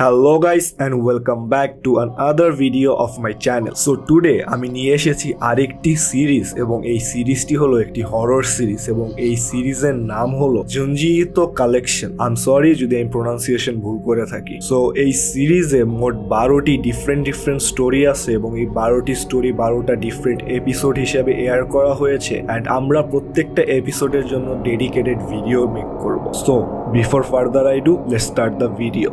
Hello guys and welcome back to another video of my channel. So today আমি নিয়ে এসেছি আরেকটি series এবং এই সিরিজটি হলো একটি হরর সিরিজ এবং এই সিরিজের নাম হলো জুনজি ইতো কালেকশন। আই এম সরি যদি আমি প্রোনাউন্সিয়েশন ভুল করে থাকি। সো এই সিরিজে মোট 12টি ডিফারেন্ট স্টোরি আছে এবং এই 12টি স্টোরি 12টা ডিফারেন্ট এপিসোড হিসেবে এয়ার করা হয়েছে এন্ড আমরা প্রত্যেকটা এপিসোডের জন্য ডেডিকেটেড ভিডিও মেক করব। So before further I do let's start the video.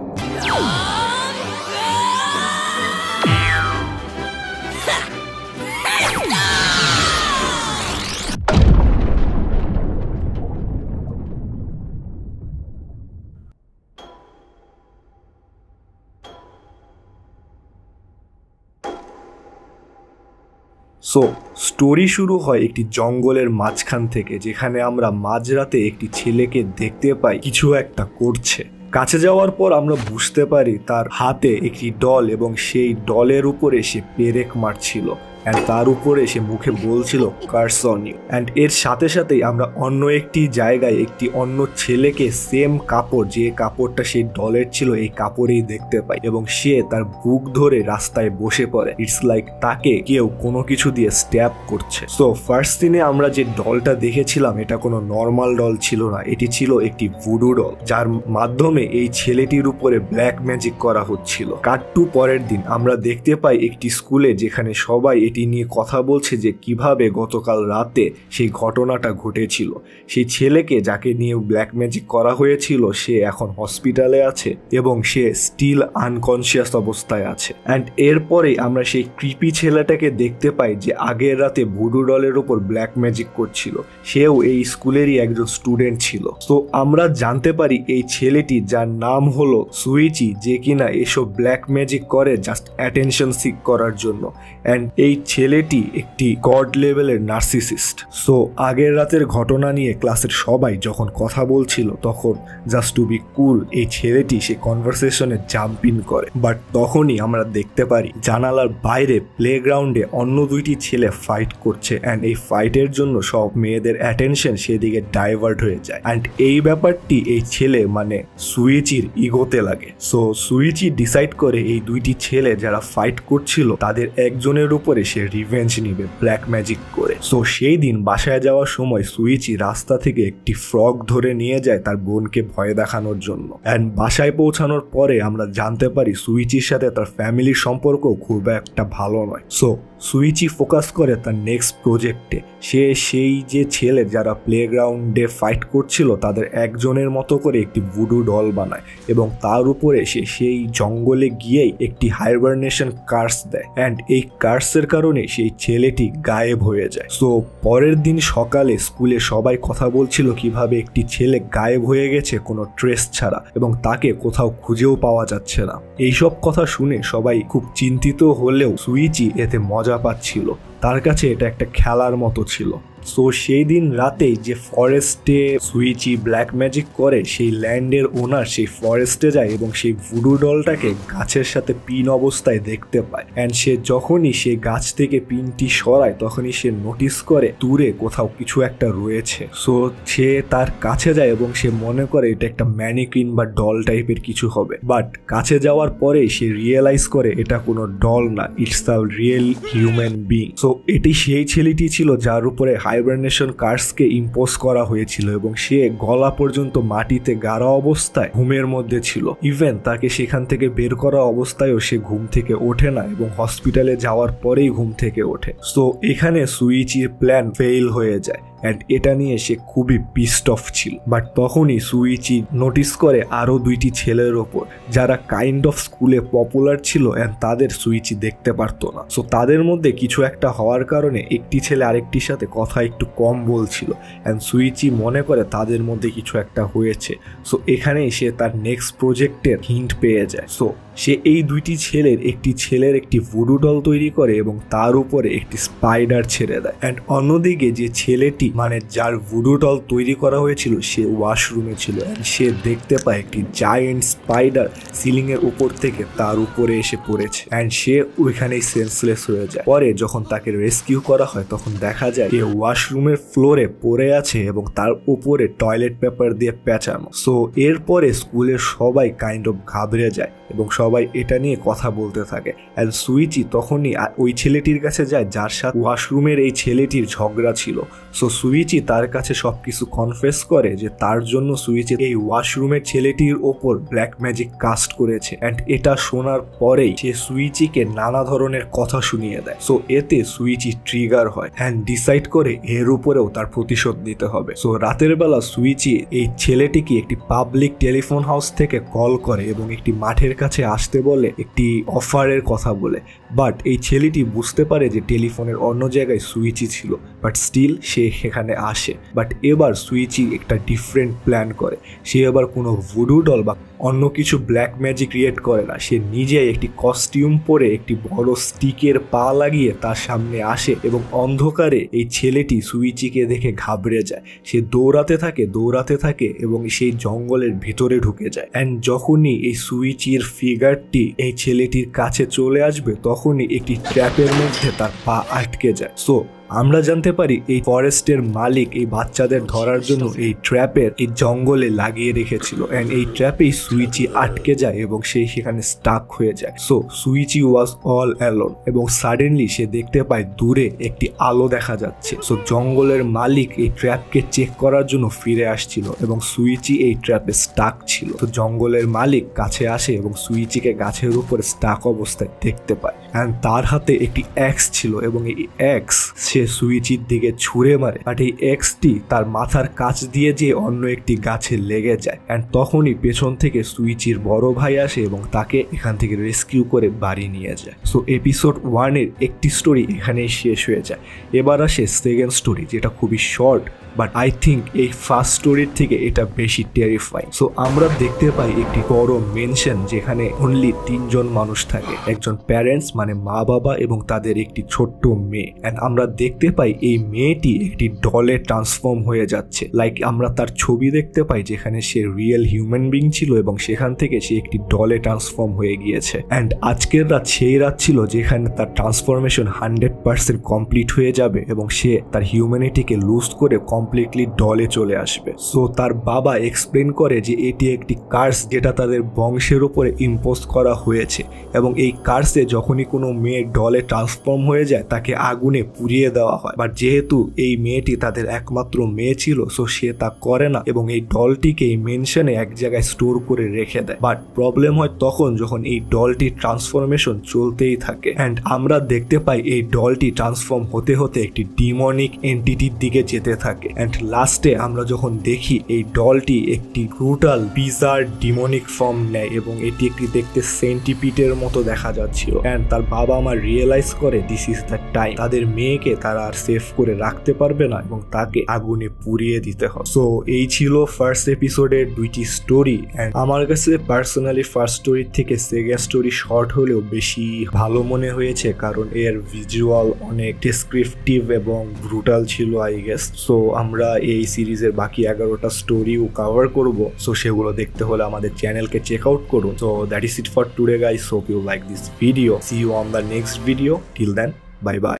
So story শুরু হয় একটি জঙ্গলের মাঝখান থেকে, যেখানে আমরা মাঝরাতে একটি ছেলেকে দেখতে পাই কিছু একটা করছে। কাছে যাওয়ার পর আমরা বুঝতে পারি তার হাতে একটি ডল এবং সেই ডলের উপরে সে পেরেক মারছিল অ্যান্ড তার উপরে সে মুখে বলছিল কার্স অন ইউ। অ্যান্ড এর সাথে সাথেই আমরা অন্য একটি জায়গায় একটি অন্য ছেলেকে সেম কাপড়, যে কাপড়টা সেই ডলের ছিল, এই কাপড়েই দেখতে পাই এবং সে তার বুক ধরে রাস্তায় বসে পড়ে। ইটস লাইক তাকে কেউ কোনো কিছু দিয়ে স্ট্যাব করছে। সো ফার্স্ট দিনে আমরা যে ডলটা দেখেছিলাম এটা কোনো নর্মাল ডল ছিল না, এটি ছিল একটি ভুডু ডল, যার মাধ্যমে এই ছেলেটির উপরে ব্ল্যাক ম্যাজিক করা হচ্ছিল। কাট টু পরের দিন আমরা দেখতে পাই একটি স্কুলে, যেখানে সবাই এটি নিয়ে কথা বলছে যে কিভাবে গতকাল রাতে সেই ঘটনাটা ঘটেছিল। সেই ছেলেকে যাকে নিয়ে ব্ল্যাক ম্যাজিক করা হয়েছিল সে এখন হসপিটালে আছে এবং সে স্টিল আনকনসিয়াস অবস্থায় আছে। অ্যান্ড এরপরে আমরা সেই ক্রিপি ছেলেটাকে দেখতে পাই যে আগের রাতে ভুডু ডলের উপর ব্ল্যাক ম্যাজিক করছিল, সেও এই স্কুলেরই একজন স্টুডেন্ট ছিল। তো আমরা জানতে পারি এই ছেলেটি, যার নাম হলো সুইচি, যে কিনা এসব ব্ল্যাক ম্যাজিক করে জাস্ট অ্যাটেনশন সিক করার জন্য। অ্যান্ড এই ছেলেটি একটি গড লেভেলের নার্সিসিস্ট। সো আগের রাতের ঘটনা নিয়ে ক্লাসের সবাই যখন কথা বলছিল তখন জাস্ট টু বি কুল এই ছেলেটি সে কনভারসেশনে জাম্প ইন করে। বাট তখনই আমরা দেখতে পারি জানালার বাইরে প্লেগ্রাউন্ডে অন্য দুইটি ছেলে ফাইট করছে অ্যান্ড এই ফাইটের জন্য সব মেয়েদের অ্যাটেনশন সেদিকে ডাইভার্ট হয়ে যায়। অ্যান্ড এই ব্যাপারটি এই ছেলে মানে সুইচির ইগোতে লাগে। সো সুইচি ডিসাইড করে এই দুইটি ছেলে যারা ফাইট করছিল তাদের একজনের উপরে সে রিভেঞ্জ নিবে ব্ল্যাক ম্যাজিক করে। সো সেই দিন বাসায় যাওয়ার সময় সুইচি রাস্তা থেকে একটি ফ্রগ ধরে নিয়ে যায় তার বোনকে ভয় দেখানোর জন্য। অ্যান্ড বাসায় পৌঁছানোর পরে আমরা জানতে পারি সুইচির সাথে তার ফ্যামিলির সম্পর্ক খুব একটা ভালো নয়। সো সুইচি ফোকাস করে তার নেক্সট প্রজেক্টে। সে সেই যে ছেলে যারা প্লেগ্রাউন্ডে ফাইট করছিল তাদের একজনের মতো করে একটি ভুডু ডল বানায় এবং তার উপরে সে সেই জঙ্গলে গিয়েই একটি হাইবারনেশন কার্স দেয় অ্যান্ড এই কার্সের কারণে সেই ছেলেটি গায়েব হয়ে যায়। সো পরের দিন সকালে স্কুলে সবাই কথা বলছিল কিভাবে একটি ছেলে গায়েব হয়ে গেছে কোনো ট্রেস ছাড়া এবং তাকে কোথাও খুঁজেও পাওয়া যাচ্ছে না। এইসব কথা শুনে সবাই খুব চিন্তিত হলেও সুইচি এতে মজা পাচ্ছিল, তার কাছে এটা একটা খেলার মতো ছিল। সো সেই দিন রাতেই যে ফরেস্টে সুইচি ব্ল্যাক ম্যাজিক করে সেই ল্যান্ডের ওনার সেই ফরেস্টে যায় এবং সেই ভুডু ডলটাকে গাছের সাথে পিন অবস্থায় দেখতে পায়। অ্যান্ড সে যখনই সেই গাছ থেকে পিনটি সরায় তখনই সে নোটিস করে দূরে কোথাও কিছু একটা রয়েছে। সো সে তার কাছে যায় এবং সে মনে করে এটা একটা ম্যানিকুইন বা ডল টাইপের কিছু হবে। বাট কাছে যাওয়ার পরে সে রিয়েলাইজ করে এটা কোনো ডল না, it's the real human being. So এটি সেই ছেলেটি ছিল যার উপরে হাইবারনেশন কার্সকে ইম্পোজ করা হয়েছিল এবং সে গলা পর্যন্ত মাটিতে গাড়া অবস্থায় ঘুমের মধ্যে ছিল। ইভেন তাকে সেখান থেকে বের করা অবস্থায়ও সে ঘুম থেকে ওঠে না এবং হসপিটালে যাওয়ার পরেই ঘুম থেকে ওঠে। সো এখানে সুইচির প্ল্যান ফেইল হয়ে যায় অ্যান্ড এটা নিয়ে সে খুবই পিসড অফ ছিল। বাট তখনই সুইচি নোটিস করে আরো দুইটি ছেলের ওপর যারা কাইন্ড অফ স্কুলে পপুলার ছিল অ্যান্ড তাদের সুইচি দেখতে পারতো না। সো তাদের মধ্যে কিছু একটা হওয়ার কারণে একটি ছেলে আরেকটির সাথে কথা একটু কম বলছিল অ্যান্ড সুইচি মনে করে তাদের মধ্যে কিছু একটা হয়েছে। সো এখানেই সে তার নেক্সট প্রজেক্টের হিন্ট পেয়ে যায়। সো সে এই দুইটি ছেলের একটি ভুডু ডল তৈরি করে এবং তার উপরে একটি স্পাইডার ছেড়ে দেয়। অ্যান্ড অন্যদিকে যে ছেলেটি মানে যার ভুডু ডল তৈরি করা হয়েছিল সে ওয়াশরুমে ছিল। সে দেখতে পায় একটি জায়ান্ট স্পাইডার সিলিং এর উপর থেকে তার উপরে এসে পড়েছে এন্ড সে ওইখানেই সেন্সলেস হয়ে যায়। পরে যখন তাকে রেস্কিউ করা হয় তখন দেখা যায় যে ওয়াশরুমের ফ্লোরে পড়ে আছে এবং তার উপরে টয়লেট পেপার দিয়ে পেঁচানো। সো এরপরে স্কুলের সবাই কাইন্ড অফ ঘাবড়ে যায় এবং সবাই এটা নিয়ে কথা বলতে থাকে। এন্ড সুইচি তখনই ওই ছেলেটির কাছে যায় যার সাথে ওয়াশরুমের এই ছেলেটির ঝগড়া ছিল। সো সুইচি তার কাছে সবকিছু কনফেস করে যে তার জন্য সুইচি এই ওয়াশরুমের ছেলেটির ওপর ব্ল্যাক ম্যাজিক কাস্ট করেছে। এন্ড এটা শোনার পরেই সে সুইচিকে নানা ধরনের কথা শুনিয়ে দেয়। সো এতে সুইচি ট্রিগার হয় এন্ড ডিসাইড করে এর উপরেও তার প্রতিশোধ নিতে হবে। সো রাতের বেলা সুইচি এই ছেলেটিকে একটি পাবলিক টেলিফোন হাউস থেকে কল করে এবং একটি মাঠের কাছে আসতে বলে একটি অফারের কথা বলে। বাট এই ছেলেটি বুঝতে পারে যে টেলিফোনের অন্য জায়গায় সুইচি ছিল, বাট স্টিল সে সেখানে আসে। বাট এবার সুইচি একটা ডিফারেন্ট প্ল্যান করে। সে এবার কোনো ভুডু ডল বা অন্য কিছু ব্ল্যাক ম্যাজিক ক্রিয়েট করে না, সে নিজেই একটি কস্টিউম পরে একটি বড় স্টিকের পা লাগিয়ে তার সামনে আসে এবং অন্ধকারে এই ছেলেটি সুইচিকে দেখে ঘাবড়ে যায়। সে দৌড়াতে থাকে এবং সেই জঙ্গলের ভেতরে ঢুকে যায়। এন্ড যখনই এই সুইচির ফিগারটি এই ছেলেটির কাছে চলে আসবে তখনই একটি ট্র্যাপের মধ্যে তার পা আটকে যায়। সো আমরা জানতে পারি এই ফরেস্টের মালিক এই বাচ্চাদের ধরার জন্য এই ট্র্যাপের এই জঙ্গলে লাগিয়ে রেখেছিল এন্ড এই ট্র্যাপেই সুইচি আটকে যায় এবং সে সেখানে স্টাক হয়ে যায়। সো সুইচি ওয়াজ অল অ্যালোন এবং সাডেনলি সে দেখতে পায় দূরে একটি আলো দেখা যাচ্ছে। সো জঙ্গলের মালিক এই ট্র্যাপকে চেক করার জন্য ফিরে আসছিল এবং সুইচি এই ট্র্যাপে স্টাক ছিল। তো জঙ্গলের মালিক কাছে আসে এবং সুইচিকে গাছের উপরে স্টাক অবস্থায় দেখতে পায় এন্ড তার হাতে একটি অ্যাক্স ছিল এবং এই অ্যাক্স সে সুইচির দিকে ছুঁড়ে মারে। বাট এই এক্সটি তার মাথার কাছ দিয়ে যে অন্য একটি গাছে লেগে যায় এন্ড তখনই পেছন থেকে সুইচির বড় ভাই আসে এবং তাকে এখান থেকে রেস্কিউ করে বাড়ি নিয়ে যায়। সো এপিসোড 1 এর একটি স্টোরি এখানেই শেষ হয়ে যায়। এবার আসে সেকেন্ড স্টোরি, যেটা খুবই শর্ট বাট আই থিঙ্ক এই ফার্স্ট স্টোরির থেকে এটা বেশি টেরিফাইং। সো আমরা দেখতে পাই একটি বড় মেনশন যেখানে অনলি 3 জন মানুষ থাকে, একজন প্যারেন্টস মানে মা বাবা এবং তাদের একটি ছোট্ট মেয়ে। এন্ড আমরা দেখতে পাই এই মেয়েটি একটি ডলে ট্রান্সফর্ম হয়ে যাচ্ছে। লাইক আমরা তার ছবি দেখতে পাই যেখানে সে রিয়েল হিউম্যান বিং ছিল এবং সেখান থেকে সে একটি ডলে ট্রান্সফর্ম হয়ে গিয়েছে। এন্ড আজকের রাত সেই রাত ছিল যেখানে তার ট্রান্সফরমেশন 100% কমপ্লিট হয়ে যাবে এবং সে তার হিউম্যানিটিকে লুজ করে কমপ্লিটলি ডলে চলে আসবে। সো তার বাবা এক্সপ্লেন করে যে এটি একটি কার্স যেটা তাদের বংশের উপরে ইম্পোজ করা হয়েছে এবং এই কার্সে যখনই কোনো মেয়ে ডলে ট্রান্সফর্ম হয়ে যায় তাকে আগুনে পুড়িয়ে দেওয়া হয়। বাট যেহেতু এই মেয়েটি তাদের একমাত্র মেয়ে ছিল সো সে তা করে না এবং এই ডলটিকে এই মেনশনে এক জায়গায় স্টোর করে রেখে দেয়। বাট প্রবলেম হয় তখন যখন এই ডলটির ট্রান্সফরমেশন চলতেই থাকে এন্ড আমরা দেখতে পাই এই ডলটি ট্রান্সফর্ম হতে হতে একটি ডিমনিক এন্টিটির দিকে যেতে থাকে। এন্ড লাস্টে আমরা যখন দেখি এই ডলটি একটি ব্রুটাল বিজার ডিমনিক ফর্ম নেয় এবং এটি একটি দেখতে সেন্টিপিডের মতো দেখা যাচ্ছিল। এন্ড তার বাবা মা রিয়েলাইজ করে দিস ইজ দ্য টাইম, তাদের মেয়েকে তারা আর সেফ করে রাখতে পারবে না এবং তাকে আগুনে পুড়িয়ে দিতে হবে। সো এই ছিল ফার্স্ট এপিসোডের 2টি স্টোরি। এন্ড আমার কাছে পার্সোনালি ফার্স্ট স্টোরির থেকে সেকেন্ড স্টোরি শর্ট হলেও বেশি ভালো মনে হয়েছে কারণ এর ভিজুয়াল অনেক ডেসক্রিপটিভ এবং ব্রুটাল ছিল আই গেস। সো আমরা এই সিরিজের বাকি 11টা স্টোরিও কভার করব। সো সেগুলো দেখতে হলে আমাদের চ্যানেলকে চেক আউট করুন। So that is it for today guys. Hope you like this video. See you on the next video. Till then, bye by.